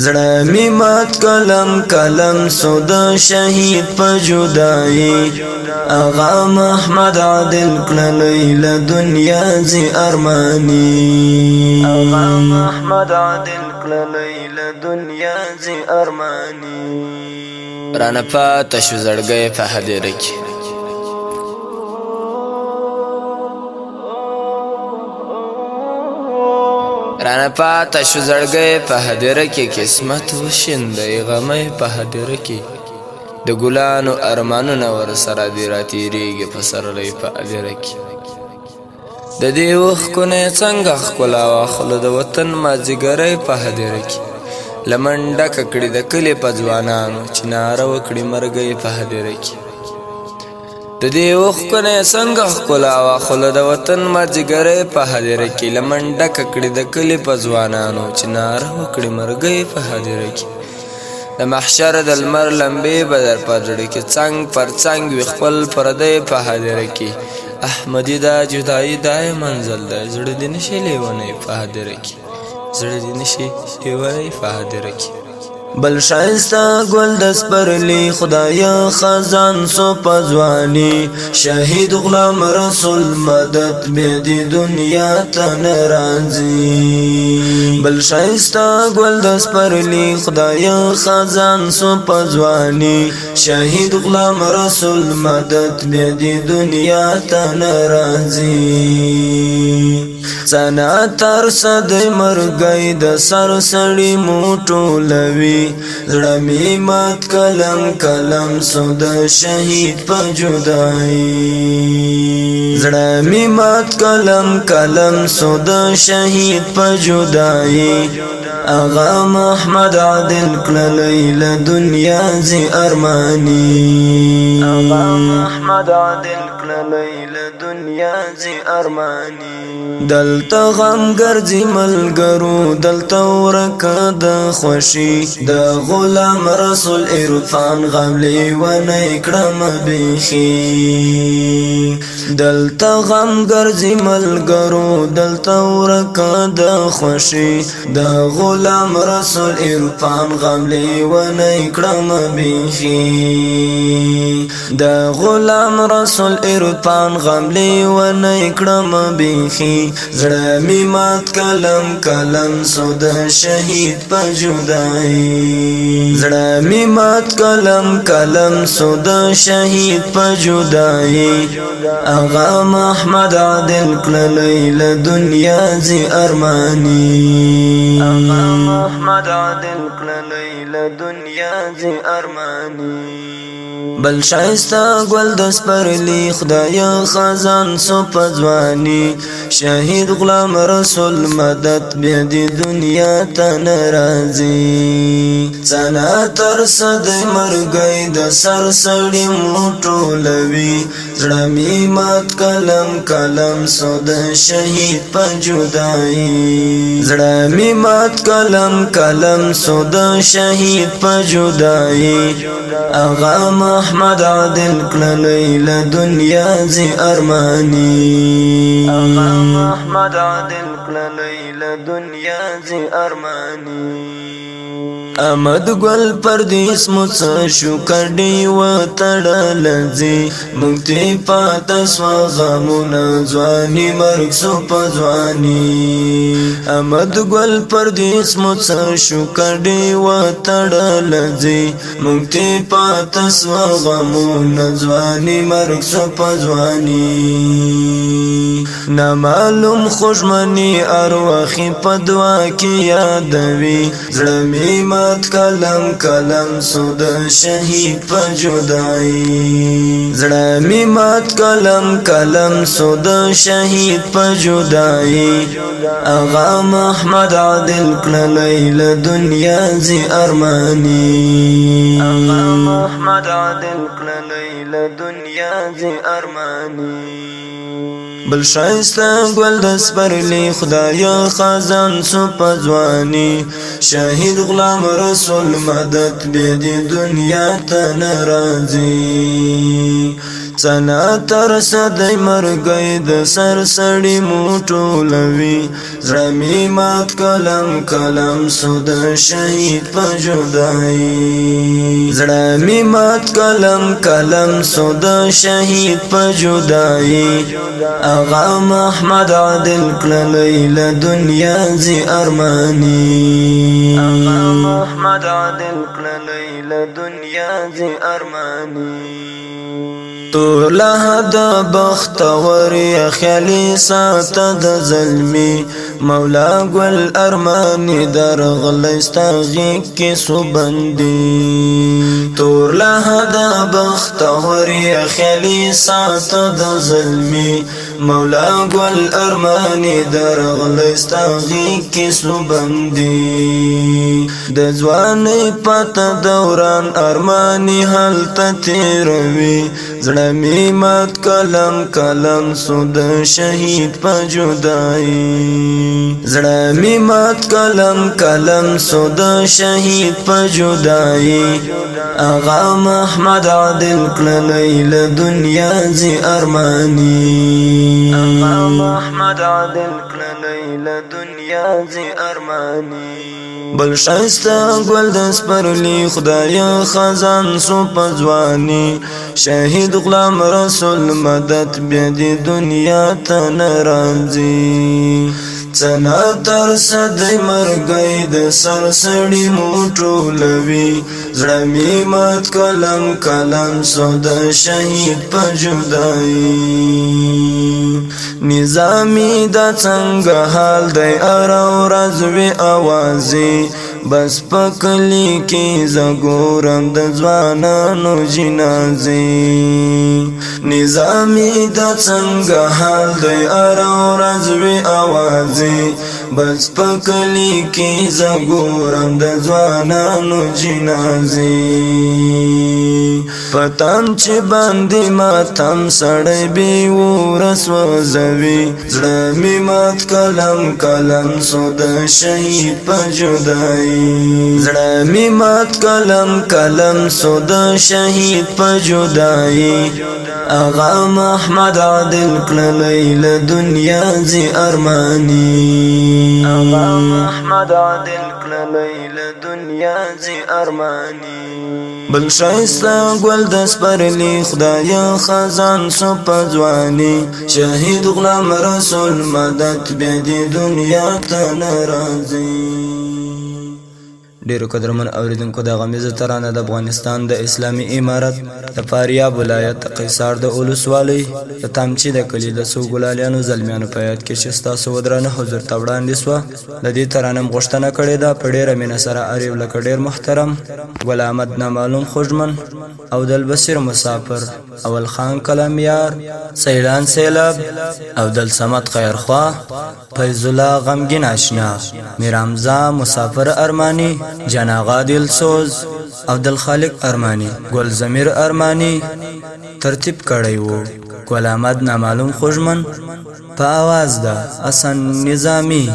زړه می مات کلم کلم سو د شهید په جدائی آغا محمد عادل کړلې له دنیا زی ارمانی آغا محمد عادل کړلې له دنیا زی ارمانی رانه پاته شو زړګی په هدیره کې رانه پاته شو زړګی په هدیره کې قسمت وشیندی غمی په هدیره کې د ګلانو ارمانونه ورسره دي راتېرېږي په سرلی په هدیره کې د دې اوښکونه یې څنګه ښکلا واخله د وطن مازدیګری په هدیره کې لمن ډکه کړي د کلي په ځوانانو چې ناره وکړي مرګی په هدیره کې د دې اوښکونه یې څنګه ښکلا واخله د وطن مازدیګری په هدیره کې لمن ډکه کړي د کلي په ځوانانو چې ناره وکړي مرګی په هدیره کې د محشر د لمر لمبې به در په زړه کې څنګ پر څنګ وي خپل پردی په هدیره کې احمدي دا جدایي دای منزل دی زړه دې نشي لیونی په هدیره کې زړه دې نشي لیونی په هدیره کې بل شایسته ګل د سپرلی خدایا خزان سو پزوانی شهید غلام رسول مدد به دی دنیا ته ناراضي بل شایسته ګل د سپرلی خدایا خزان سو پزوانی شهید غلام رسول مدد به دی دنیا ته ناراضي سنا تر صد مرګی د سر سړی موټو لوي زړه می مات کلم کلم سو د شهید په جدائی زړه می مات کلم کلم سو د شهید په جدائی آغا محمد عادل کړلې له دنیا زی ارمانی آغا محمد عادل کړلې له دنیا زی ارمانی دلته غم ګرځي ملګرو دلته ورکه د خوشي د غلام رسول عرفان غم لیونی کړم بیخي دلته غم ګرځي ملګرو دلته ورکه د خوشي د غلام رسول عرفان غم لیونی کړم بیخي د غلام رسول عرفان غم لیونی کړم بیخي زړه می مات کلم کلم سو د شهید په جدائی زړه می مات کلم کلم سو د شهید په جدائی آغا محمد عادل کړلې له دنیا زی ارمانی آغا محمد عادل کړلې له دنیا زی ارمانی بل شایسته ګل د سپرلی خدایا خزان سو پزوانی شهید غلام رسول مدد به دی دنیا ته ناراضي سنا تر صد مرګی د سر سړی موټو لوي زړه می مات کلم کلم سو د شهید په جدائی زړه می مات کلم کلم سو د شهید په جدائی آغا محمد عادل کړلې له دنیا زی ارمانی آغا محمد عادل کړلې له دنیا زی ارمانی احمد ګل پردیس مڅ شو کډی و تړل زی مونږ پاته سو غمونه ځواني مرګ سو پځواني احمد ګل پردیس مڅ شو کډی و تړل زی مونږ پاته سو غمونه ځواني مرګ سو پځواني نامعلوم خوشمنی ارواخی پدوا کی یادوی زړه می مات کلم کلم سو د شهید په جدائی زړه می مات کلم کلم سو د شهید په جدائی آغا محمد عادل کړلې له دنیا زی ارمانی آغا محمد عادل کړلې له دنیا زی ارمانی بل شایسته ګل د سپرلی خدایا خزان سو پزوانی شهید غلام رسول مدد به دی دنیا ته ناراضي سنا تر صدای مرگئی د سر سڑی موٹولوی زرمی مات کلم کلم سود شهید پا جدائی زرمی مات کلم کلم سود شهید پا جدائی آغا محمد عادل کللی لدنیا زی ارمانی آغا محمد عادل کللی لدنیا زی ارمانی تو لحد بختوری خیالی سات د ظلمی مولا گل ارمانی در غلستاغی کی سبندی تو لحد بختوری خیالی سات د ظلمی مولا گل ارمانی در غلستاغی کی سبندی د ځواني پته دوران ارمانی حالت تیروي زړمی مات کلم کلم سود شهید په جدائی زړمی مات کلم کلم سود شهید په جدائی آغا محمد عادل کللی لدنیا زی ارمانی آغا محمد عادل کللی لدنیا زی ارمانی بل شایسته گل د سپرلی خدای خزان سو پزوانی شهید غلام رسول مدد بیا دی دنیا ته ناراضي څنا تر صدای مرګی د سر سړی موټولوي زړه می مات کلم کلم سود شهید په جدائی نظامی دا څنګه حال دی ارو رزوی اوازی بس پکلی کی زګورم د ځوانانو جنازي نظامی دا څنګه حال دی ارو رزوی اوازی بس پکلی کی زګورم د ځوانانو جنازي پتام چې باندې ماتم سړی بي ورس وزوي زړه می مات کلم کلم سود شهید په جدائی زړه می مات کلم کلم سود شهید په جدائی آغا محمد عادل کللی لدنیا زی ارمانی آغا محمد عادل کللی لدنیا زی ارمانی بل شایسته گل د سپرلی خدای خزان سو پزوانی شهید غلام رسول مدد بیا دی دنیا ته ناراضي ډیرو قدرمن اوریدونکو د غمیزه ترانه د افغانستان د اسلامي امارت د فاریاب ولایت قیصار د اولسوالۍ د تامچې د کلي د څو ګلالیانو زلمیانو په یاد کې چې ستاسو ودرانه حضور ته وړاندې سوه د دې ترانه غوښتنه کړې ده په ډیره مینه سره اریب لکه ډیر محترم ګل احمد نامعلوم خوږمن او د البصیر مسافر اول خان کلامیار سیلان سیلاب او دل صمد خیرخوا فیض الله غمگین آشنا میرامزا مسافر ارمانی جناغا دل سوز عبدالخالق ارمانی گل زمیر ارمانی ترتیب کړی وو ګل احمد نامعلوم خوږمن په आवाज ده حسن نظامی